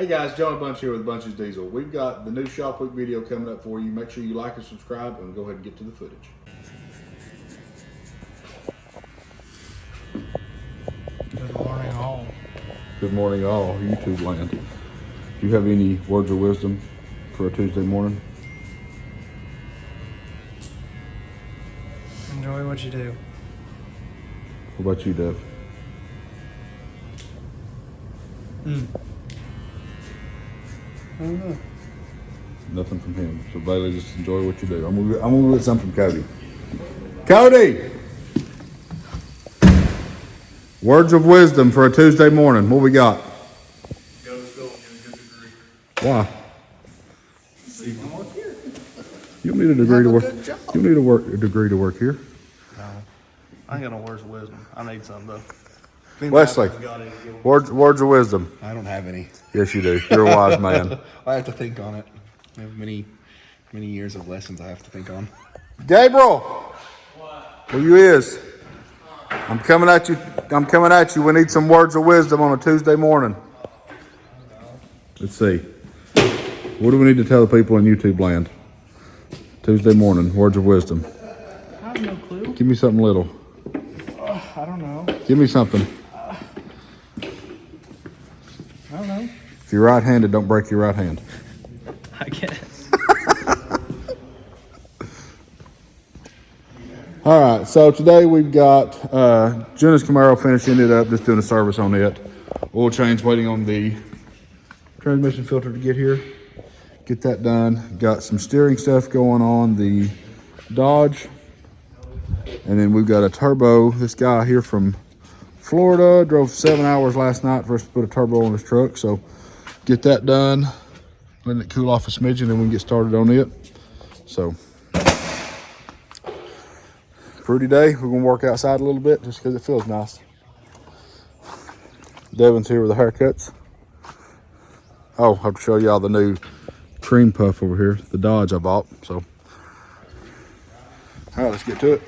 Hey guys, Johnny Bunch here with Bunch's Diesel. We've got the new Shop Week video coming up for you. Make sure you like and subscribe, and go ahead and get to the footage. Good morning all. Good morning all, YouTube land. Do you have any words of wisdom for a Tuesday morning? Enjoy what you do. What about you, Dev? I don't know. Nothing from him. So Bailey, just enjoy what you do. I'm gonna get something from Cody. Cody! Words of wisdom for a Tuesday morning. What we got? Go to school and get a good degree. Why? So you can work here. You don't need a degree to work. good job. You don't need a degree to work here. No, I ain't got no words of wisdom. I need some though. Wesley, words of wisdom. I don't have any. Yes, you do. You're a wise man. I have to think on it. I have many years of lessons I have to think on. Gabriel, where you is? I'm coming at you. We need some words of wisdom on a Tuesday morning. Let's see. What do we need to tell the people in YouTube land? Tuesday morning, words of wisdom. I have no clue. Give me something little. I don't know. Give me something. I don't know. If you're right-handed, don't break your right hand. I guess. All right, so today we've got Jenna's Camaro finishing it up, just doing a service on it. Oil change, waiting on the transmission filter to get here. Get that done. Got some steering stuff going on the Dodge. And then we've got a turbo. This guy here from Florida drove 7 hours last night for us to put a turbo on his truck. So get that done, letting it cool off a smidgen, and we can get started on it. So pretty day. We're gonna work outside a little bit just because it feels nice. Devin's here with the haircuts. Oh, I have to show y'all the new cream puff over here, the Dodge I bought. So, all right, let's get to it.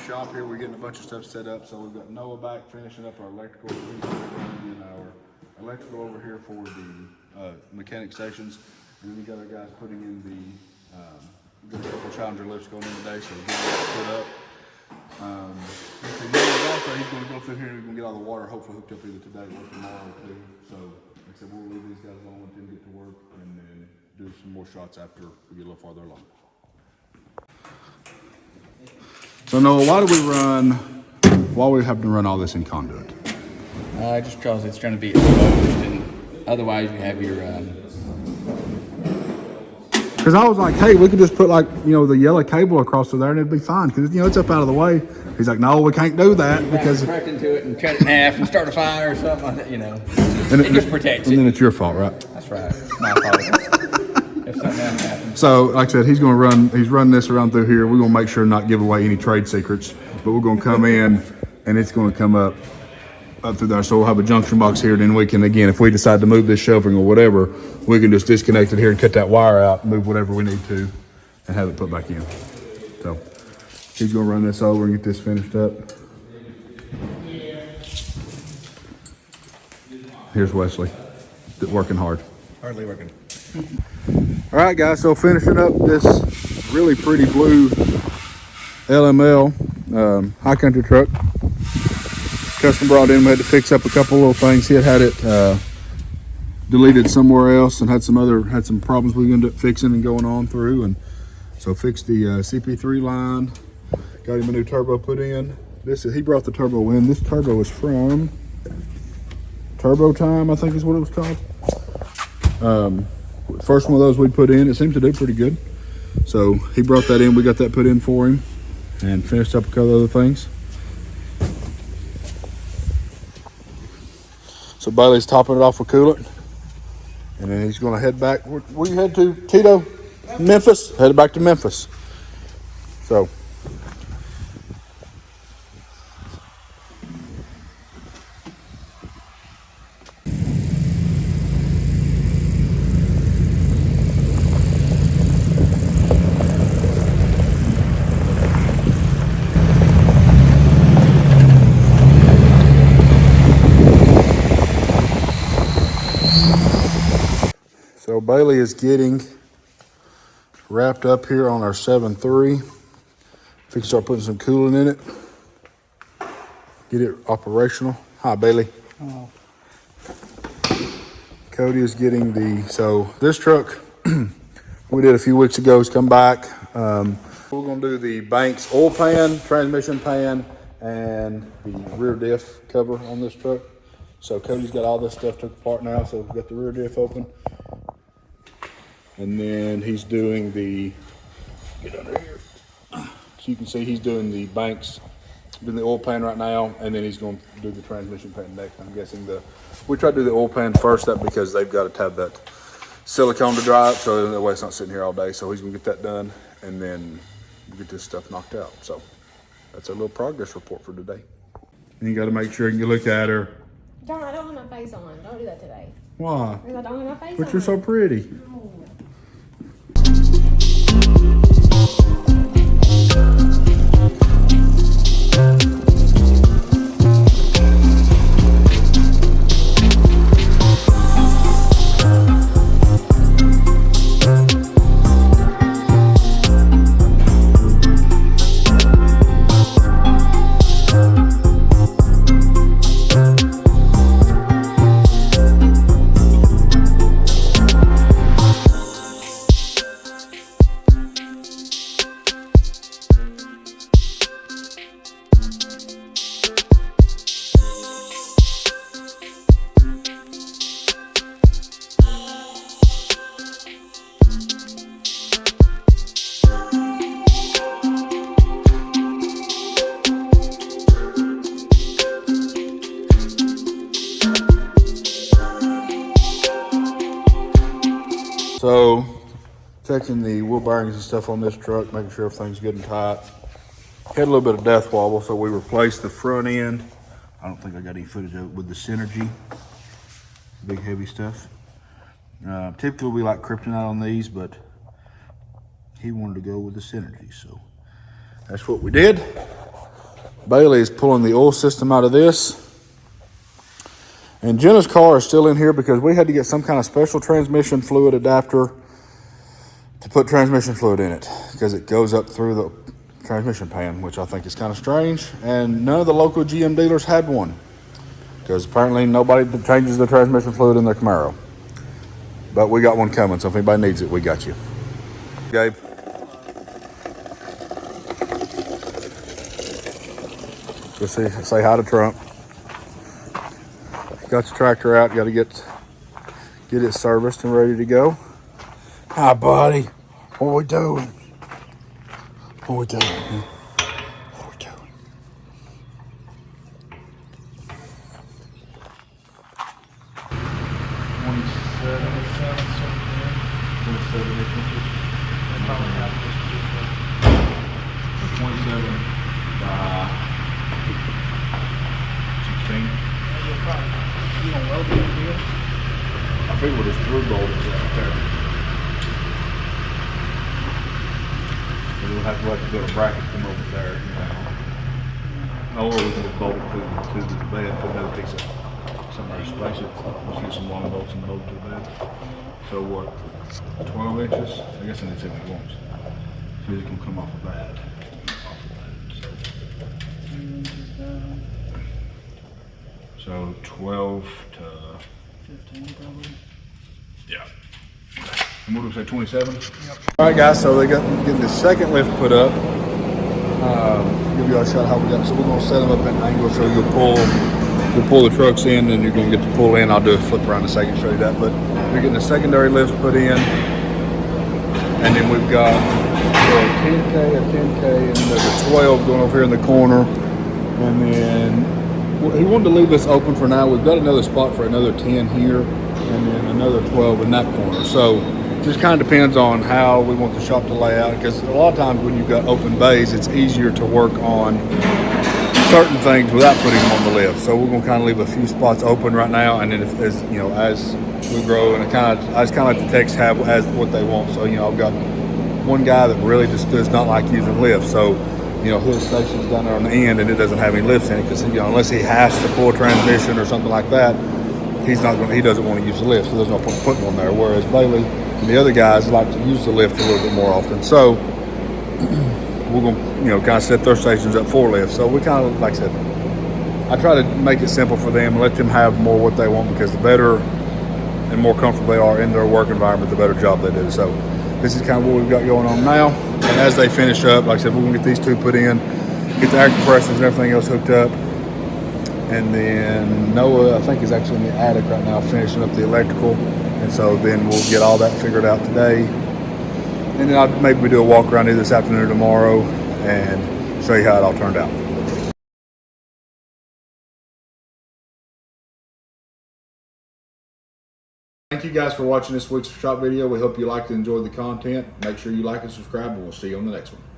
Shop here, we're getting a bunch of stuff set up. So we've got Noah back finishing up our electrical. And our electrical over here for the mechanic stations, and then we got our guys putting in the got a couple Challenger lifts going in today, so we're getting that put up. Also, he's going to go through here and we're going to get all the water hopefully hooked up either today or tomorrow too. So like I said, we'll leave these guys alone, let them get to work, and then do some more shots after we get a little farther along. So Noah, why are we having to run all this in conduit? Just because it's going to be exposed, and otherwise you have your. Because I was like, hey, we could just put the yellow cable across there and it'd be fine because it's up out of the way. He's like, no, we can't do that because crack into it and cut it in half and start a fire or something like that. It just protects it. And then it's your fault, right? That's right. It's my fault. If something else happens. So, like I said, he's running this around through here. We're gonna make sure not give away any trade secrets, but we're gonna come in and it's gonna come up through there. So we'll have a junction box here. Then we can, again, if we decide to move this shelving or whatever, we can just disconnect it here and cut that wire out, move whatever we need to, and have it put back in. So he's gonna run this over and get this finished up. Here's Wesley, working hard. Hardly working. All right, guys, so finishing up this really pretty blue LML High Country truck. Custom brought in, we had to fix up a couple little things. He had it deleted somewhere else and had some problems we ended up fixing and going on through. And so fixed the CP3 line, got him a new turbo put in. He brought the turbo in. This turbo is from Turbo Time, I think is what it was called. First one of those we put in, it seems to do pretty good. So he brought that in, we got that put in for him and finished up a couple other things. So Bailey's topping it off with coolant. And then he's going to head back. Where you head to, Tito? Memphis? Headed back to Memphis. So. So Bailey is getting wrapped up here on our 7.3. If we can start putting some coolant in it, get it operational. Hi, Bailey. Oh. Cody is getting so this truck we did a few weeks ago has come back. We're gonna do the Banks oil pan, transmission pan, and the rear diff cover on this truck. So Cody's got all this stuff took apart now, so we've got the rear diff open. And then he's doing get under here. So you can see he's doing the Banks, doing the oil pan right now, and then he's going to do the transmission pan next. I'm guessing we try to do the oil pan first, that because they've got to have that silicone to dry up, so that way it's not sitting here all day. So he's going to get that done, and then get this stuff knocked out. So that's a little progress report for today. And you got to make sure you look at her. John, I don't have my face on. Don't do that today. Why? Because I don't have my face But on. you're so pretty. No. So, checking the wheel bearings and stuff on this truck, making sure everything's good and tight. Had a little bit of death wobble, so we replaced the front end. I don't think I got any footage of it with the Synergy. Big heavy stuff. Typically we like kryptonite on these, but he wanted to go with the Synergy, so that's what we did. Bailey is pulling the oil system out of this. And Jenna's car is still in here because we had to get some kind of special transmission fluid adapter to put transmission fluid in it because it goes up through the transmission pan, which I think is kind of strange. And none of the local GM dealers had one because apparently nobody changes the transmission fluid in their Camaro. But we got one coming, so if anybody needs it, we got you. Gabe. Go say hi to Trump. Got the tractor out, got to get it serviced and ready to go. Hi, buddy. What we doing? What we doing? What we doing? I think we'll just through bolt it right there. We'll have to build a bracket from over there. Or we can just bolt it to the bed, put another piece of somewhere to space it. Just use some long bolts and bolt it to the bed. So what, 12 inches? I guess I need to see what it wants. So it can come off of that. So 12 to 15 probably. yeah. And what do we say, 27? Yep. All right, guys, so they got getting the second lift put up. Give you all a shot how we got. So we're gonna set them up at an angle so you'll pull the trucks in and you're gonna get to pull in. I'll do a flip around in a second, show you that. But we're getting the secondary lift put in. And then we've got a 10K, and then there's a 12 going over here in the corner. And then he wanted to leave this open for now. We've got another spot for another 10 here. and then another 12 in that corner. So just kind of depends on how we want the shop to lay out, because a lot of times when you've got open bays, it's easier to work on certain things without putting them on the lift. So we're going to kind of leave a few spots open right now, and then as you know, as we grow, and I just kind of let the techs have as what they want. So I've got one guy that really just does not like using lifts. So his station's down there on the end, and it doesn't have any lifts in it because unless he has to pull a transmission or something like that, he doesn't want to use the lift. So there's no point putting one there. Whereas Bailey and the other guys like to use the lift a little bit more often. So we're going to kind of set their stations up for lifts. So we kind of, like I said, I try to make it simple for them and let them have more what they want, because the better and more comfortable they are in their work environment, the better job they do. So this is kind of what we've got going on now. And as they finish up, like I said, we're going to get these two put in, get the air compressors and everything else hooked up. And then Noah, I think, is actually in the attic right now finishing up the electrical. And so then we'll get all that figured out today. And then maybe we do a walk around either this afternoon or tomorrow and show you how it all turned out. Thank you guys for watching this week's shop video. We hope you liked and enjoyed the content. Make sure you like and subscribe, and we'll see you on the next one.